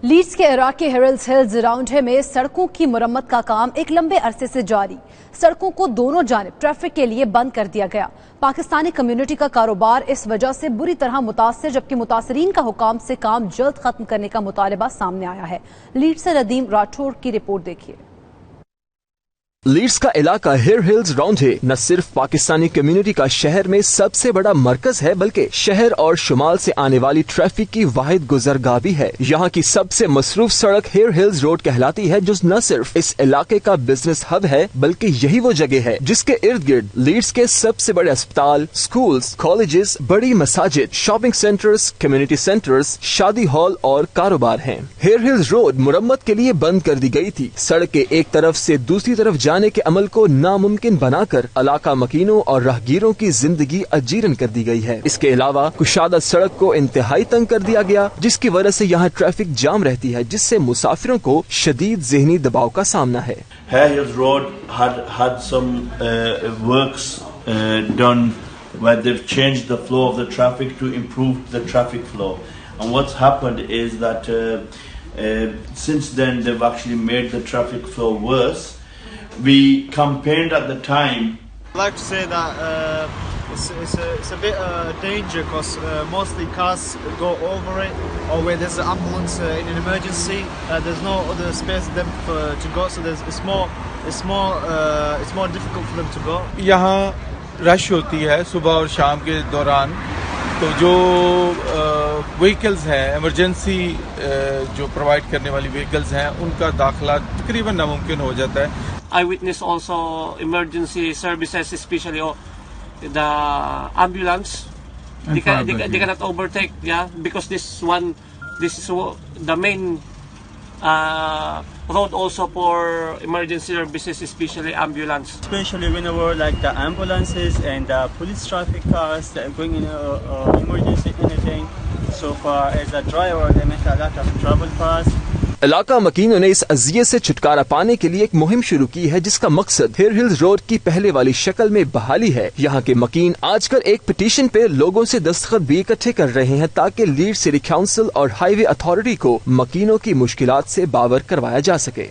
Leads کے علاقے ہیرلز Hills راؤنڈے میں سڑکوں کی مرمت کا کام ایک لمبے عرصے سے جاری۔ سڑکوں کو دونوں جانب ٹریفک کے لیے بند کر دیا گیا۔ پاکستانی کمیونٹی کا کاروبار اس وجہ سے بری طرح متاثر، جبکہ متاثرین کا حکام سے کام جلد ختم کرنے کا مطالبہ سامنے آیا ہے۔ لیڈز سے ندیم راٹھوڑ کی رپورٹ دیکھیے۔ لیڈز کا علاقہ ہیر ہلز راؤنڈے نہ صرف پاکستانی کمیونٹی کا شہر میں سب سے بڑا مرکز ہے، بلکہ شہر اور شمال سے آنے والی ٹریفک کی واحد گزرگاہ بھی ہے۔ یہاں کی سب سے مصروف سڑک ہیر ہلز روڈ کہلاتی ہے، جو نہ صرف اس علاقے کا بزنس ہب ہے بلکہ یہی وہ جگہ ہے جس کے ارد گرد لیڈز کے سب سے بڑے اسپتال، سکولز، کالجز، بڑی مساجد، شاپنگ سینٹرز، کمیونٹی سینٹرز، شادی ہال اور کاروبار ہیں۔ ہیر ہلز روڈ مرمت کے لیے بند کر دی گئی تھی۔ سڑک کے ایک طرف سے دوسری طرف جانے کے عمل کو ناممکن بنا کر علاقہ مکینوں اور راہگیروں کی زندگی اجیرن کر دی گئی ہے۔ اس کے علاوہ کشادہ سڑک کو انتہائی تنگ کر دیا گیا، جس کی وجہ سے یہاں ٹریفک جام رہتی ہے، جس سے مسافروں کو شدید ذہنی دباؤ کا سامنا ہے۔ Hare Hills Road had some works done where they've changed the flow of the traffic to improve the traffic flow. And what's happened is that since then they've actually made the traffic flow worse. We campaigned at the time. I'd like to say that it's a bit danger because mostly cars go over it, or where there's an ambulance in an emergency, there's no other space for them to go, so it's more difficult for them to go. یہاں رش ہوتی ہے صبح اور شام کے دوران، تو جو وہیکلز ہیں ایمرجنسی جو پرووائڈ کرنے والی وہیکلز ہیں ان کا داخلہ تقریباً ناممکن ہو جاتا ہے۔ I witness also emergency services, especially the ambulance. They cannot overtake, because this is the main road also for emergency services, especially ambulance. Especially whenever like the ambulances and the police traffic cars that are going in emergency anything. So far as a driver, they make a lot of trouble for us. علاقہ مکینوں نے اس اذیت سے چھٹکارا پانے کے لیے ایک مہم شروع کی ہے، جس کا مقصد ہیر ہلز روڈ کی پہلے والی شکل میں بحالی ہے۔ یہاں کے مکین آج کل ایک پٹیشن پہ لوگوں سے دستخط بھی اکٹھے کر رہے ہیں تاکہ لیڈ سٹی کونسل اور ہائی وے اتھارٹی کو مکینوں کی مشکلات سے باور کروایا جا سکے۔